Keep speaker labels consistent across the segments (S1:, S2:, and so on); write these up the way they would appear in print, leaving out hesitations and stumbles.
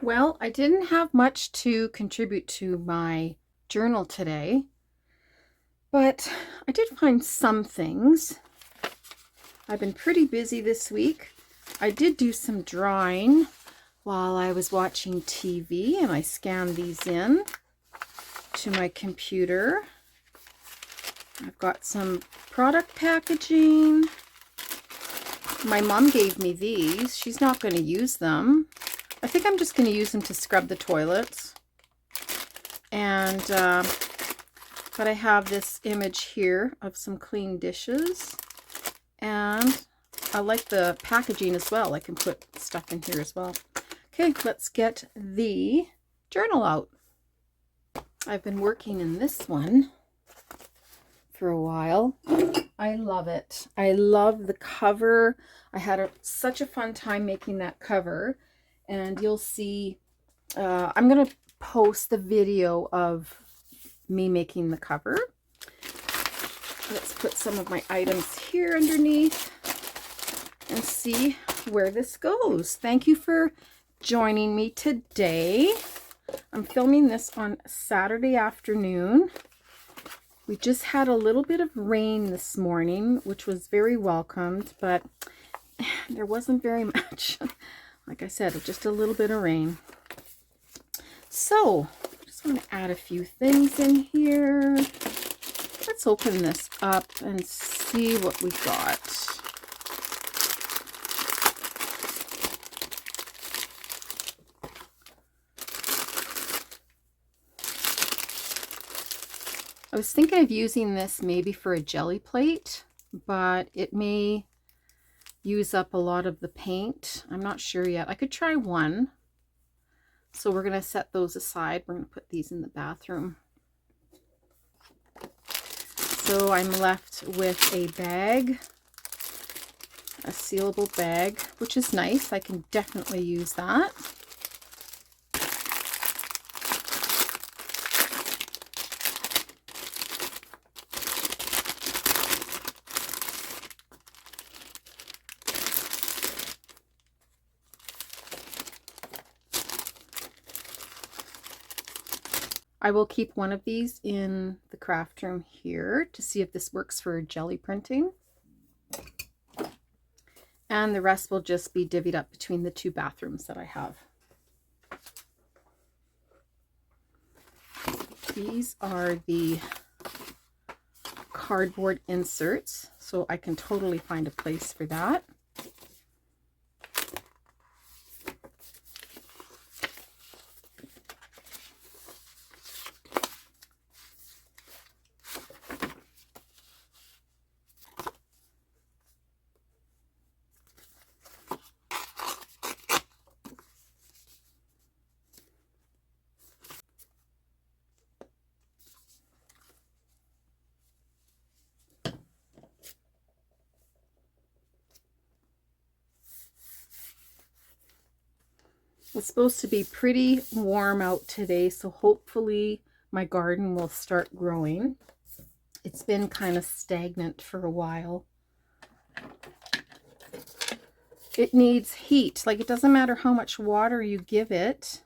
S1: Well, I didn't have much to contribute to my journal today, but I did find some things. I've been pretty busy this week. I did do some drawing while I was watching TV, and I scanned these in to my computer. I've got some product packaging. My mom gave me these. She's not going to use them. I think I'm just going to use them to scrub the toilets. And, but I have this image here of some clean dishes. And I like the packaging as well. I can put stuff in here as well. Okay, let's get the journal out. I've been working in this one for a while. I love it. I love the cover. I had such a fun time making that cover. And you'll see, I'm going to post the video of me making the cover. Let's put some of my items here underneath and see where this goes. Thank you for joining me today. I'm filming this on Saturday afternoon. We just had a little bit of rain this morning, which was very welcomed, but there wasn't very much. Like I said, just a little bit of rain. So, just want to add a few things in here. Let's open this up and see what we got. I was thinking of using this maybe for a jelly plate, but it may use up a lot of the paint. I'm not sure yet. I could try one. So we're going to set those aside. We're going to put these in the bathroom. So I'm left with a bag, a sealable bag, which is nice. I can definitely use that. I will keep one of these in the craft room here to see if this works for jelly printing. And the rest will just be divvied up between the two bathrooms that I have. These are the cardboard inserts, so I can totally find a place for that. It's supposed to be pretty warm out today, so hopefully my garden will start growing. It's been kind of stagnant for a while. It needs heat. Like, it doesn't matter how much water you give it.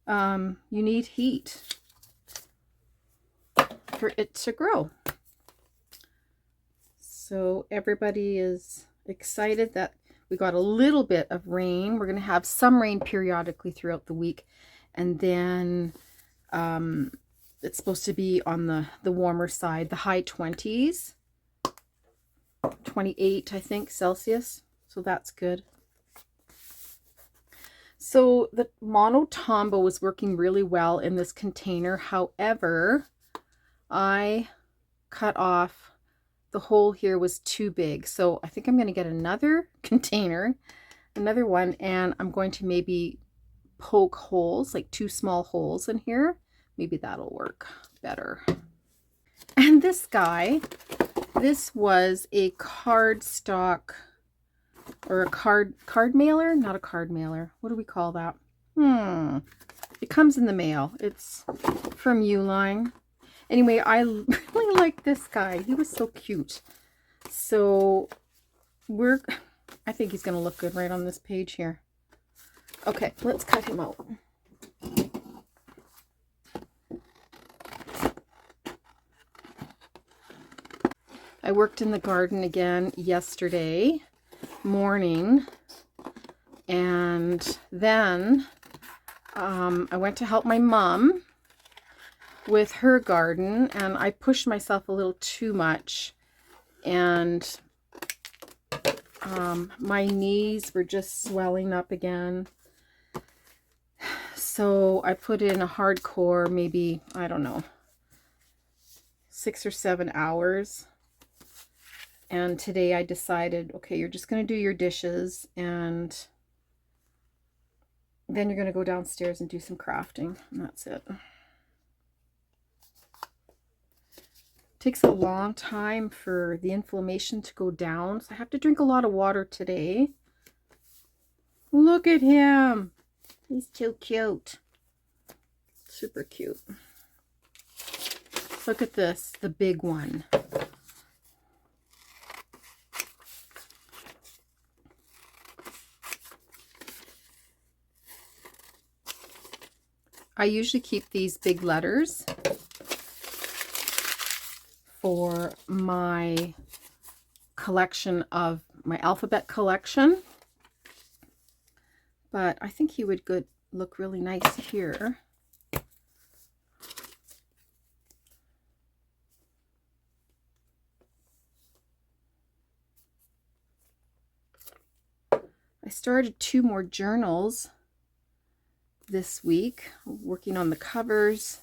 S1: You need heat for it to grow. So everybody is excited that we got a little bit of rain. We're going to have some rain periodically throughout the week. And then it's supposed to be on the warmer side, the high 20s, 28, I think, Celsius. So that's good. So the Mono Tombow was working really well in this container. However, I cut off. The hole here was too big, so I think I'm going to get another container, another one, and I'm going to maybe poke holes, like 2 small holes in here. Maybe that'll work better. And this guy, this was a cardstock, or a card mailer, not a card mailer. What do we call that? It comes in the mail. It's from Uline. Anyway, I really like this guy. He was so cute. So I think he's going to look good right on this page here. Okay, let's cut him out. I worked in the garden again yesterday morning, and then I went to help my mom with her garden, and I pushed myself a little too much, and my knees were just swelling up again. So I put in a hardcore, maybe, I don't know, 6 or 7 hours. And today I decided, okay, you're just going to do your dishes, and then you're going to go downstairs and do some crafting, and that's it. Takes a long time for the inflammation to go down, so I have to drink a lot of water today. Look at him. He's too cute. Super cute. Look at this, the big one. I usually keep these big letters for my collection of my alphabet collection, but I think he would look really nice here. I started 2 more journals this week, working on the covers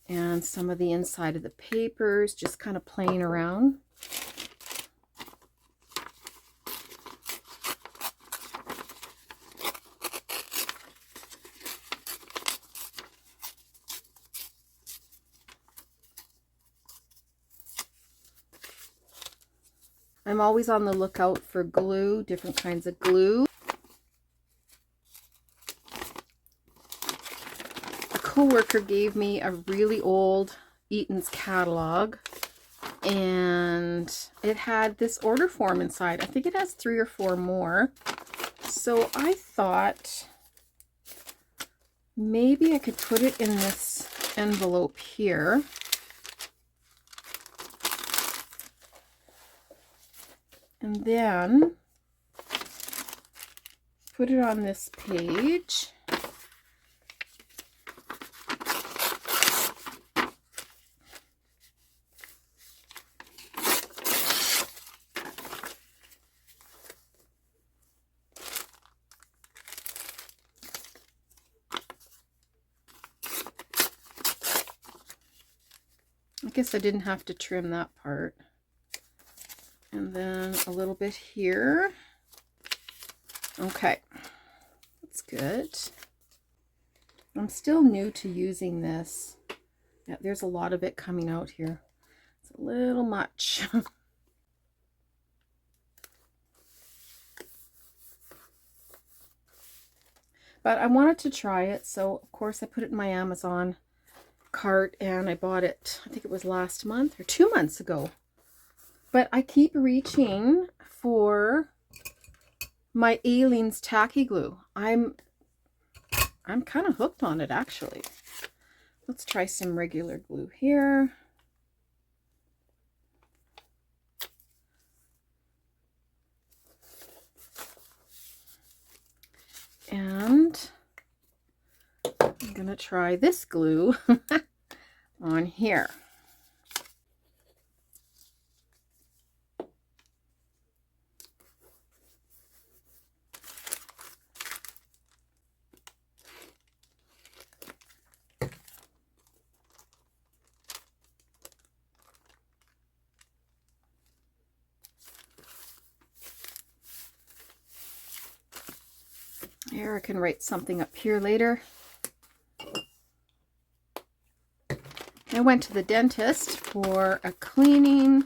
S1: and some of the inside of the papers, just kind of playing around. I'm always on the lookout for glue, different kinds of glue. Co-worker gave me a really old Eaton's catalog, and it had this order form inside. I think it has 3 or 4 more. So I thought maybe I could put it in this envelope here. And then put it on this page. I guess I didn't have to trim that part. And then a little bit here. Okay, that's good. I'm still new to using this. Yeah, there's a lot of it coming out here. It's a little much. But I wanted to try it, so of course I put it in my Amazon cart, and I bought it, I think it was last month or 2 months ago. But I keep reaching for my Aleene's tacky glue. I'm kind of hooked on it, actually. Let's try some regular glue here. And I'm gonna try this glue on here. Here, I can write something up here later. I went to the dentist for a cleaning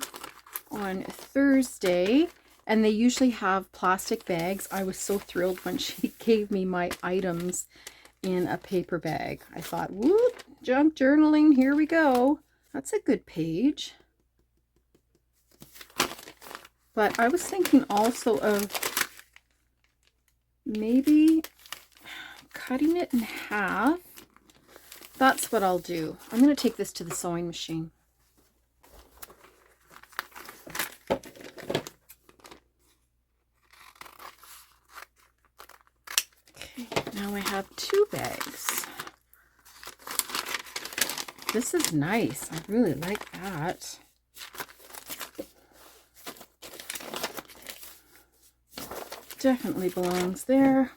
S1: on Thursday, and they usually have plastic bags. I was so thrilled when she gave me my items in a paper bag. I thought, whoop, junk journaling, here we go. That's a good page. But I was thinking also of maybe cutting it in half. That's what I'll do. I'm going to take this to the sewing machine. Okay, now I have 2 bags. This is nice. I really like that. Definitely belongs there.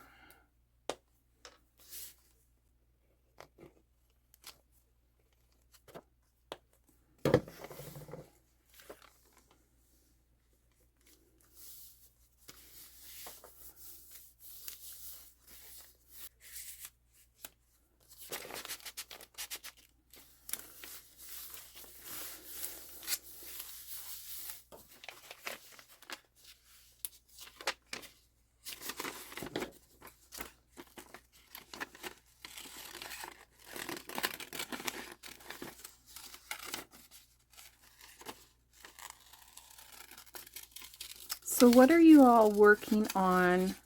S1: So what are you all working on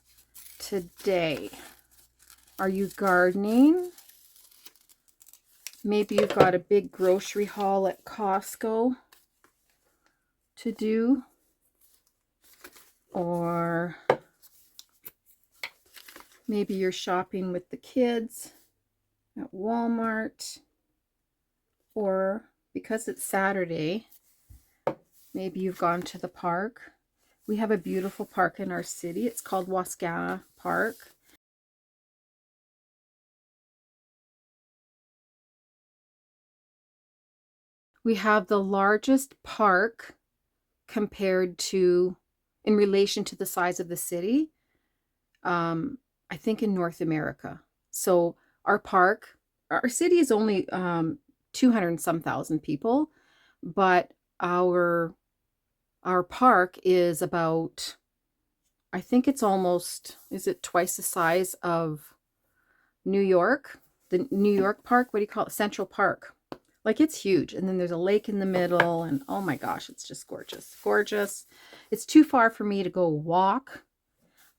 S1: today? Are you gardening? Maybe you've got a big grocery haul at Costco to do. Or maybe you're shopping with the kids at Walmart. Or because it's Saturday, maybe you've gone to the park. We have a beautiful park in our city. It's called Wascana Park. We have the largest park compared to, in relation to the size of the city, I think in North America. So our park, our city is only 200 and some thousand people, but our park is about, I think it's almost, is it twice the size of New York? The New York Park, what do you call it? Central Park. Like, it's huge. And then there's a lake in the middle, and oh my gosh, it's just gorgeous. Gorgeous. It's too far for me to go walk.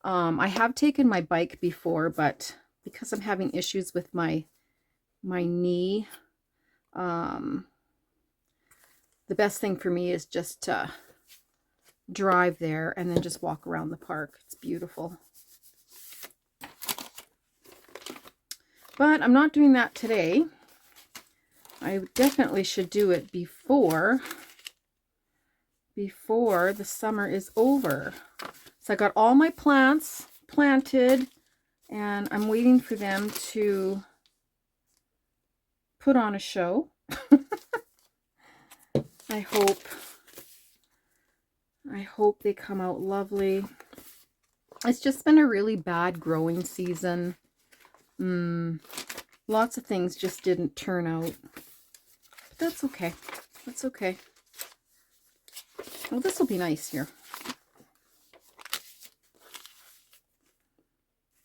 S1: I have taken my bike before, but because I'm having issues with my knee, the best thing for me is just to drive there and then just walk around the park. It's beautiful. But I'm not doing that today. I definitely should do it before the summer is over. So I got all my plants planted, and I'm waiting for them to put on a show. I hope they come out lovely. It's just been a really bad growing season. Lots of things just didn't turn out. But that's okay. That's okay. Well, this will be nice here.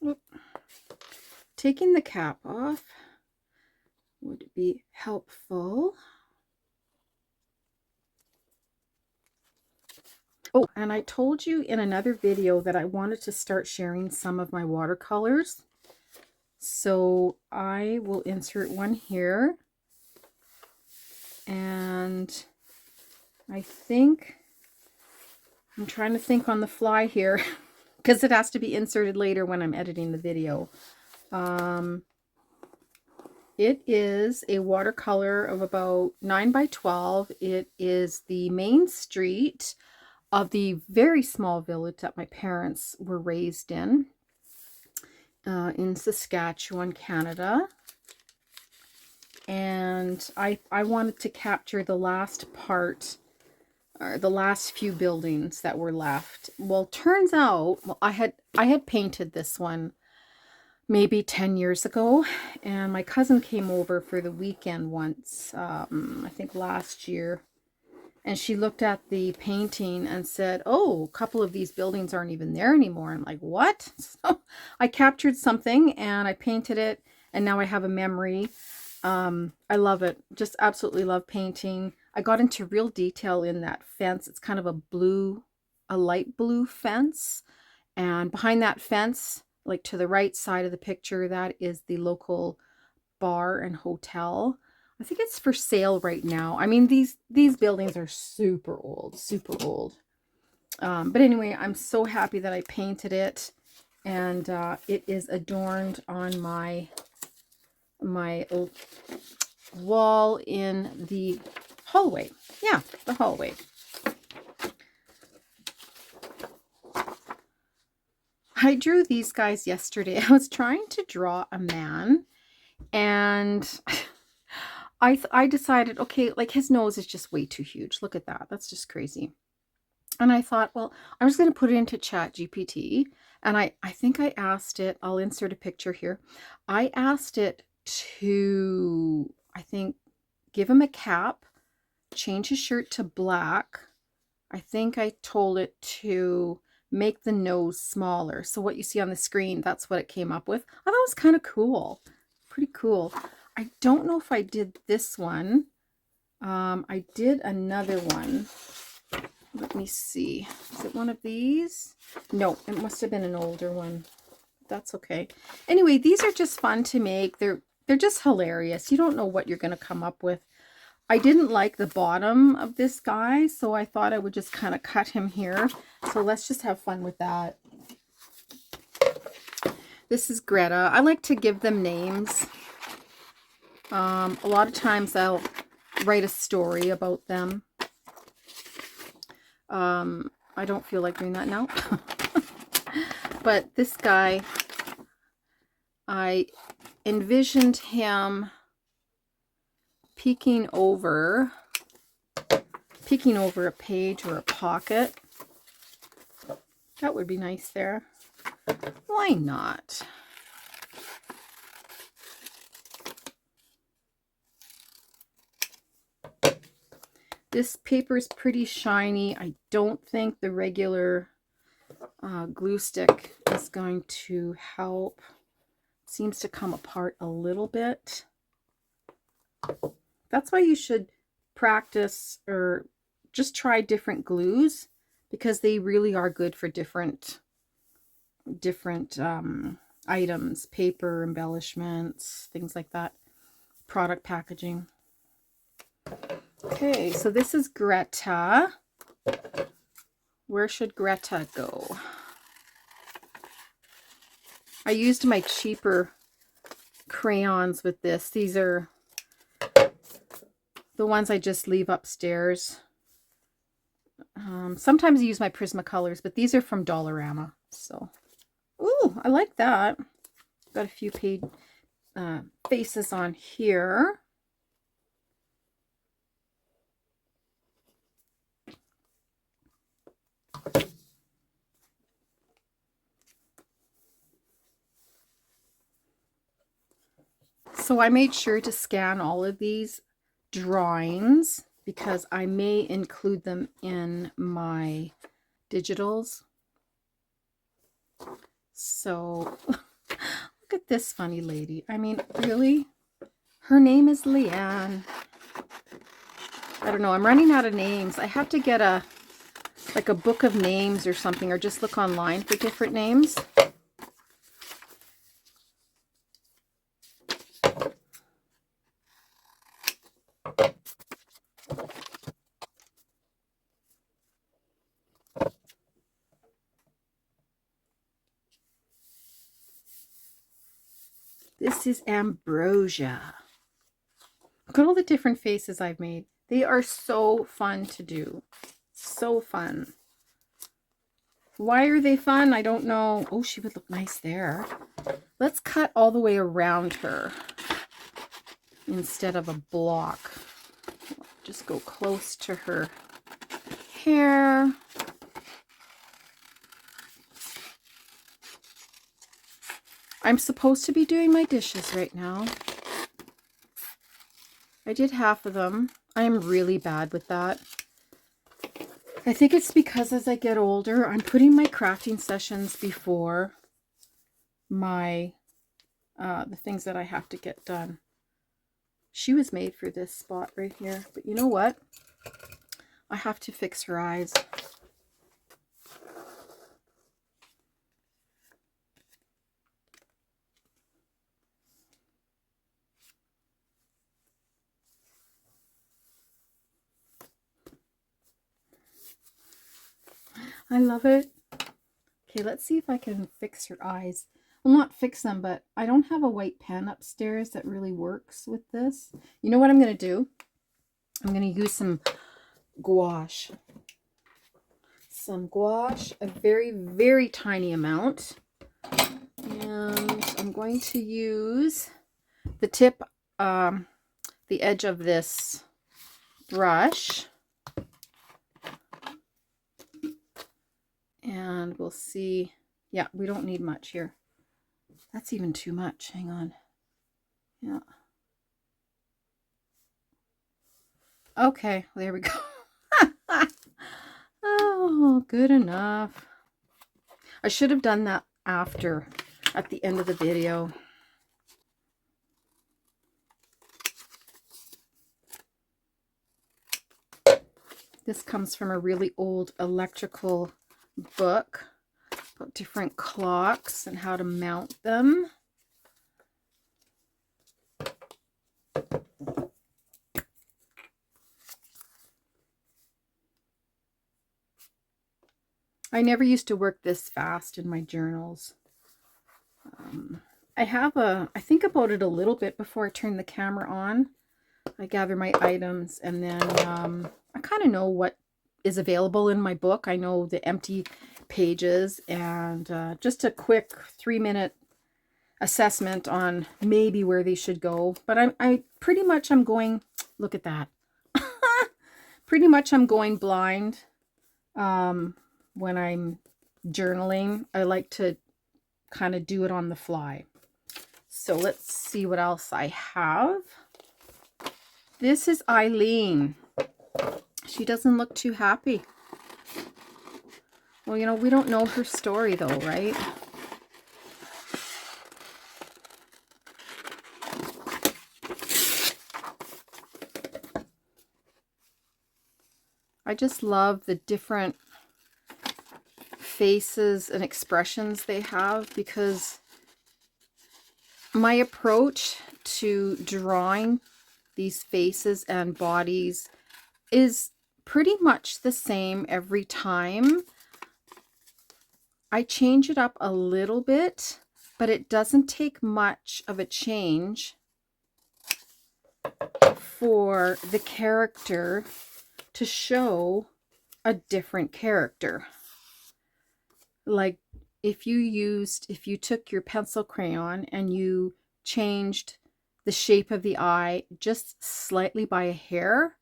S1: Whoop. Taking the cap off would be helpful. Oh, and I told you in another video that I wanted to start sharing some of my watercolors. So I will insert one here. And I think, I'm trying to think on the fly here because it has to be inserted later when I'm editing the video. It is a watercolor of about 9 by 12. It is the main street of the very small village that my parents were raised in Saskatchewan, Canada. And I wanted to capture the last part, or the last few buildings that were left. Well, turns out, well, I had painted this one maybe 10 years ago, and my cousin came over for the weekend once, I think last year, and she looked at the painting and said, oh, a couple of these buildings aren't even there anymore. I'm like, what? So I captured something and I painted it, and now I have a memory. I love it. Just absolutely love painting. I got into real detail in that fence. It's kind of a light blue fence. And behind that fence, like to the right side of the picture, that is the local bar and hotel. I think it's for sale right now. I mean, these buildings are super old, super old. But anyway, I'm so happy that I painted it, and it is adorned on my wall in the hallway. Yeah, the hallway. I drew these guys yesterday. I was trying to draw a man, and I decided, okay, like his nose is just way too huge. Look at that. That's just crazy. And I thought, well, I'm just going to put it into ChatGPT. And I think I asked it, I'll insert a picture here. I asked it to, I think, give him a cap, change his shirt to black. I think I told it to make the nose smaller. So what you see on the screen, that's what it came up with. I thought it was kind of cool. Pretty cool. I don't know if I did this one. I did another one. Let me see. Is it one of these? No, it must have been an older one. That's okay. Anyway, these are just fun to make. They're just hilarious. You don't know what you're going to come up with. I didn't like the bottom of this guy, so I thought I would just kind of cut him here. So let's just have fun with that. This is Greta. I like to give them names. A lot of times I'll write a story about them. I don't feel like doing that now. But this guy, I envisioned him peeking over a page or a pocket. That would be nice there. Why not? This paper is pretty shiny. I don't think the regular glue stick is going to help. It seems to come apart a little bit. That's why you should practice or just try different glues, because they really are good for different items, paper, embellishments, things like that, product packaging. Okay, so this is Greta. Where should Greta go? I used my cheaper crayons with this. These are the ones I just leave upstairs. Sometimes I use my Prismacolors, but these are from Dollarama. So, ooh, I like that. Got a few faces on here. So I made sure to scan all of these drawings because I may include them in my digitals. So look at this funny lady. I mean, really? Her name is Leanne. I don't know. I'm running out of names. I have to get a book of names or something, or just look online for different names. This is Ambrosia. Look at all the different faces I've made. They are so fun to do. So fun. Why are they fun? I don't know. Oh, she would look nice there. Let's cut all the way around her instead of a block. Just go close to her hair. I'm supposed to be doing my dishes right now. I did half of them. I am really bad with that. I think it's because as I get older, I'm putting my crafting sessions before my the things that I have to get done. She was made for this spot right here, but you know what? I have to fix her eyes. I love it. Okay, let's see if I can fix your eyes. Well, not fix them, but I don't have a white pen upstairs that really works with this. You know what I'm going to do? I'm going to use some gouache. Some gouache, a very, very tiny amount. And I'm going to use the tip, the edge of this brush. And we'll see. Yeah, we don't need much here. That's even too much. Hang on. Yeah. Okay, there we go. Oh, good enough. I should have done that after, at the end of the video. This comes from a really old electrical book about different clocks and how to mount them. I never used to work this fast in my journals. I think about it a little bit before I turn the camera on. I gather my items, and then I kind of know what is available in my book. I know the empty pages, and just a quick 3-minute assessment on maybe where they should go. But I pretty much I'm going, look at that. Pretty much I'm going blind when I'm journaling. I like to kind of do it on the fly. So let's see what else I have. This is Eileen. She doesn't look too happy. Well, you know, we don't know her story though, right? I just love the different faces and expressions they have, because my approach to drawing these faces and bodies is pretty much the same every time. I change it up a little bit, but it doesn't take much of a change for the character to show a different character. Like if you took your pencil crayon and you changed the shape of the eye just slightly by a hair,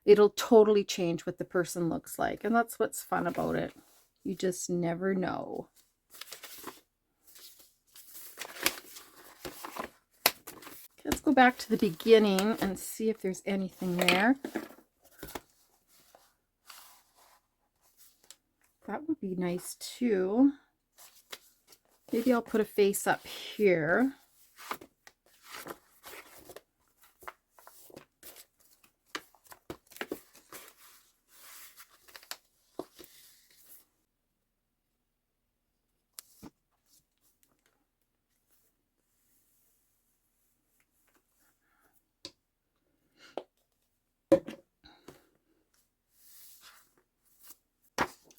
S1: it'll totally change what the person looks like. And that's what's fun about it. You just never know. Let's go back to the beginning and see if there's anything there. That would be nice too. Maybe I'll put a face up here.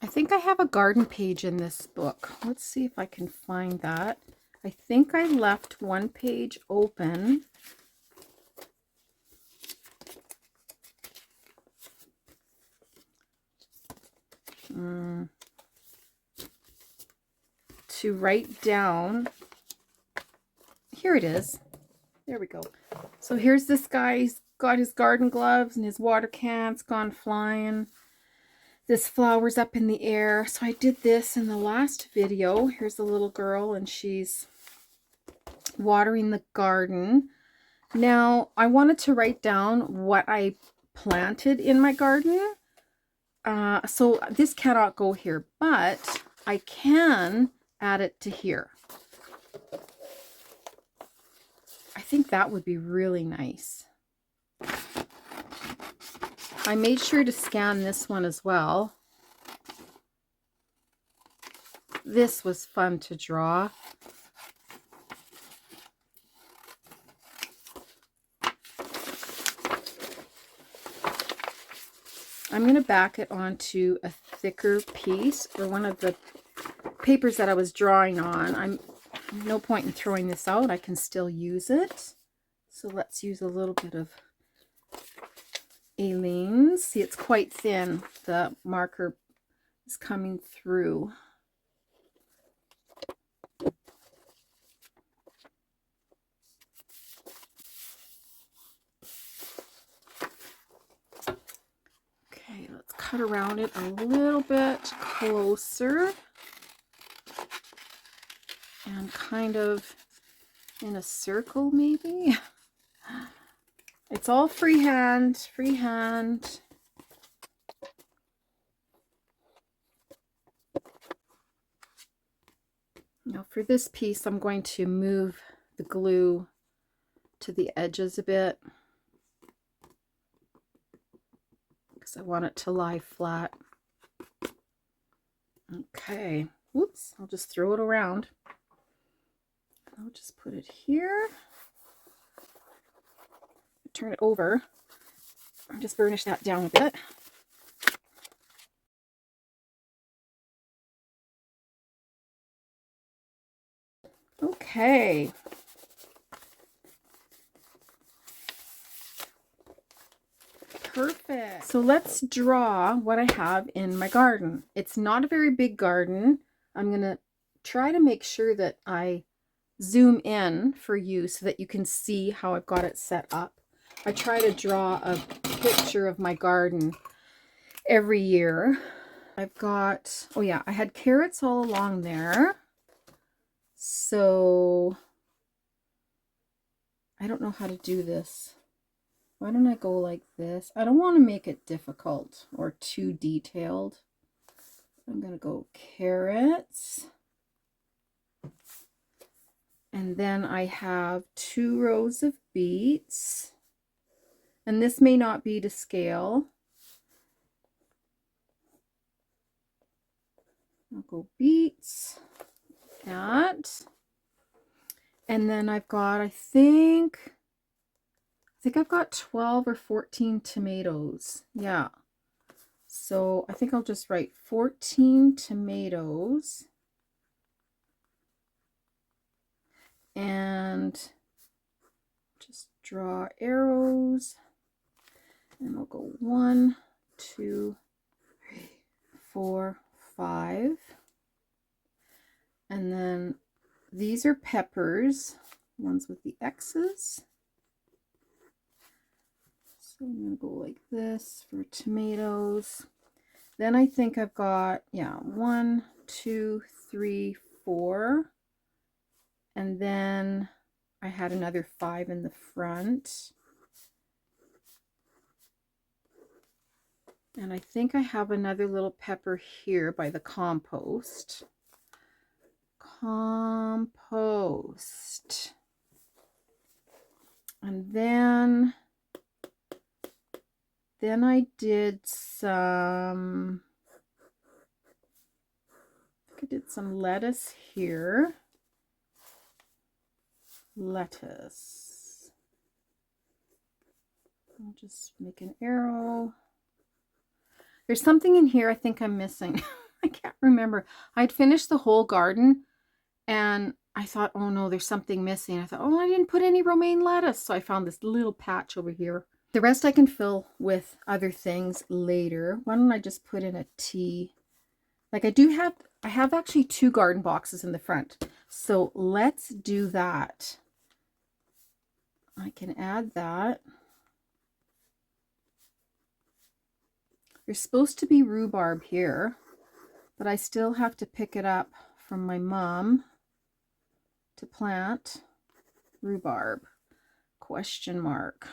S1: I think I have a garden page in this book. Let's see if I can find that. I think I left one page open. To write down. Here it is. There we go. So here's this guy. He's got his garden gloves and his water can's gone flying. This flower's up in the air. So I did this in the last video. Here's the little girl and she's watering the garden. Now I wanted to write down what I planted in my garden. So this cannot go here, but I can add it to here. I think that would be really nice. I made sure to scan this one as well. This was fun to draw. I'm going to back it onto thicker piece, or one of the papers that I was drawing on. I'm no point in throwing this out. I can still use it. So let's use a little bit of Aleene's. See, it's quite thin. The marker is coming through. Okay, let's cut around it a little bit closer and kind of in a circle maybe. It's all freehand, freehand. Now for this piece, I'm going to move the glue to the edges a bit because I want it to lie flat. Okay, whoops, I'll just throw it around. I'll just put it here. Turn it over and just burnish that down a bit. Okay. Perfect. So let's draw what I have in my garden. It's not a very big garden. I'm going to try to make sure that I zoom in for you so that you can see how I've got it set up. I try to draw a picture of my garden every year. I've got, oh yeah, I had carrots all along there. So I don't know how to do this. Why don't I go like this? I don't want to make it difficult or too detailed. I'm going to go carrots. And then I have 2 rows of beets. And this may not be to scale. I'll go beets, that. And then I've got, I think I've got 12 or 14 tomatoes. Yeah. So I think I'll just write 14 tomatoes. And just draw arrows. And we'll go 1, 2, 3, 4, 5. And then these are peppers, ones with the X's. So I'm going to go like this for tomatoes. Then I think I've got, yeah, 1, 2, 3, 4. And then I had another 5 in the front. And I think I have another little pepper here by the compost. Compost. And then I did some, I did some lettuce here. Lettuce. I'll just make an arrow. There's something in here I think I'm missing. I can't remember. I'd finished the whole garden and I thought, oh no, there's something missing. I thought, oh, I didn't put any romaine lettuce. So I found this little patch over here. The rest I can fill with other things later. Why don't I just put in a T? Like I have actually 2 garden boxes in the front. So let's do that. I can add that. There's supposed to be rhubarb here, but I still have to pick it up from my mom to plant rhubarb, question mark.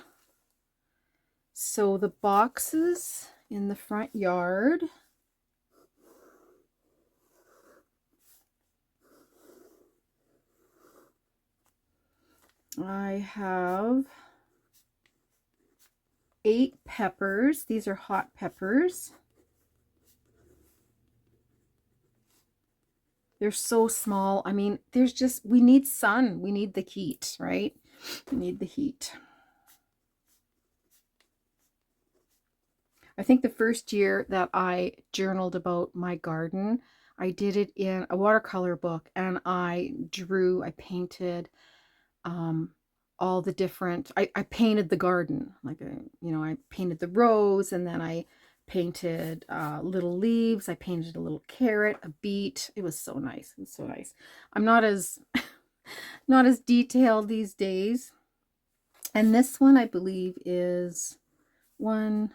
S1: So the boxes in the front yard, I have 8 peppers. These are hot peppers. They're so small. I mean, there's just, we need sun. We need the heat, right? We need the heat. I think the first year that I journaled about my garden, I did it in a watercolor book, and I painted all the different, I painted the garden, like, I painted the rose, and then I painted little leaves. I painted a little carrot, a beet. It was so nice. It was so nice. I'm not as not as detailed these days. And this one, I believe, is 1,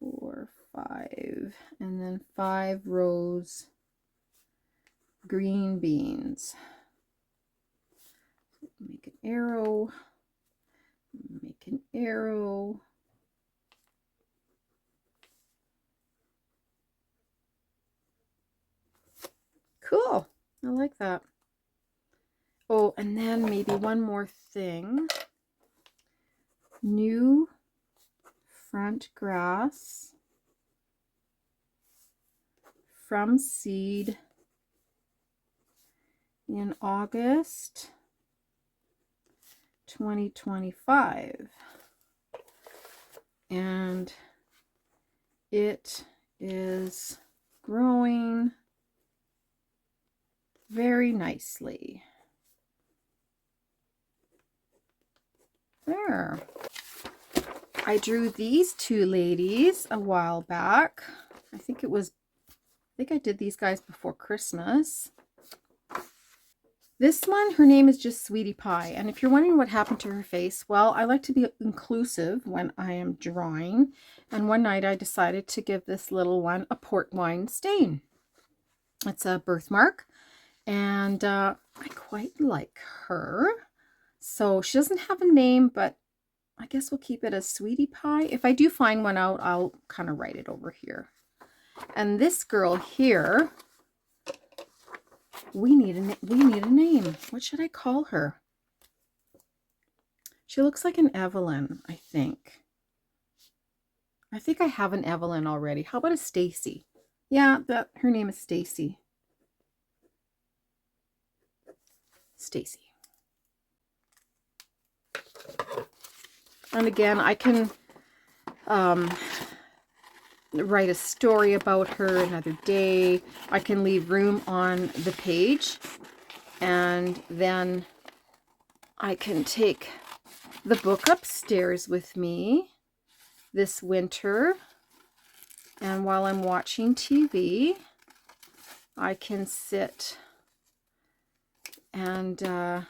S1: 4, 5, and then 5 rows green beans. Make an arrow, make an arrow. Cool. I like that. Oh, and then maybe one more thing. New front grass from seed in August 2025. And it is growing very nicely. There. I drew these 2 ladies a while back. I think I did these guys before Christmas. This one, her name is just Sweetie Pie. And if you're wondering what happened to her face, well, I like to be inclusive when I am drawing. And one night I decided to give this little one a Portwine stain. It's a birthmark. And I quite like her. So she doesn't have a name, but I guess we'll keep it as Sweetie Pie. If I do find one out, I'll kind of write it over here. And this girl here, we need a name. What should I call her? She looks like an Evelyn, I think. I think I have an Evelyn already. How about a Stacy? Yeah, her name is Stacy. Stacy. And again, I can write a story about her another day. I can leave room on the page, and then I can take the book upstairs with me this winter, and while I'm watching TV, I can sit and I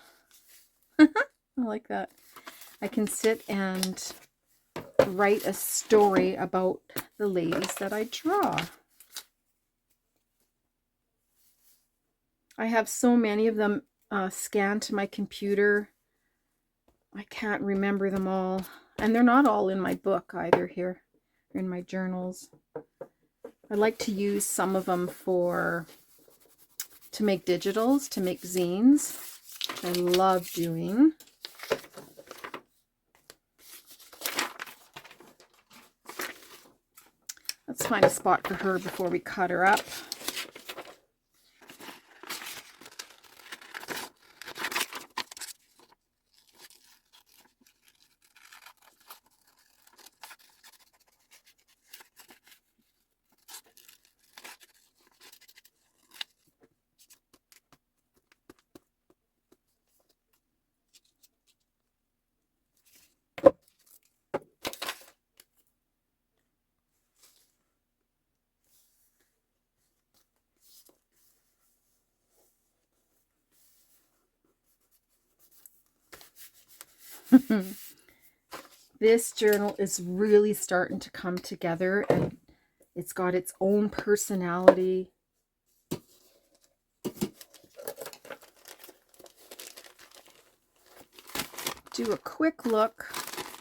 S1: like that. I can sit and write a story about the ladies that I draw. I have so many of them scanned to my computer. I can't remember them all. And they're not all in my book either here, in my journals. I like to use some of them to make digitals, to make zines. I love doing. Let's find a spot for her before we cut her up. This journal is really starting to come together, and it's got its own personality. Do a quick look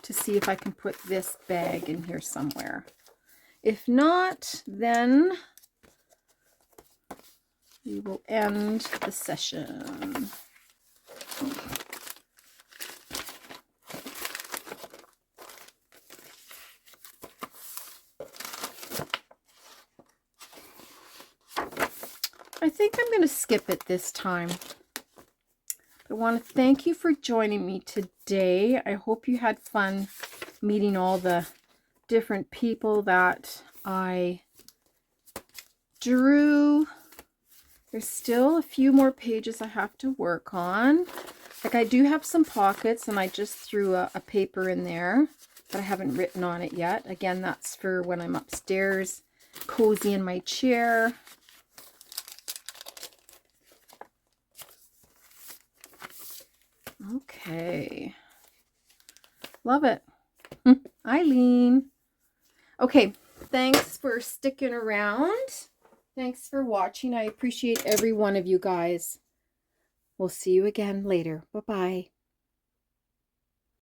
S1: to see if I can put this bag in here somewhere. If not, then we will end the session. I think I'm going to skip it this time. I want to thank you for joining me today. I hope you had fun meeting all the different people that I drew. There's still a few more pages I have to work on. Like, I do have some pockets, and I just threw a paper in there, but I haven't written on it yet. Again, that's for when I'm upstairs, cozy in my chair. Okay. Love it. Eileen. Okay, thanks for sticking around. Thanks for watching. I appreciate every one of you guys. We'll see you again later. Bye-bye.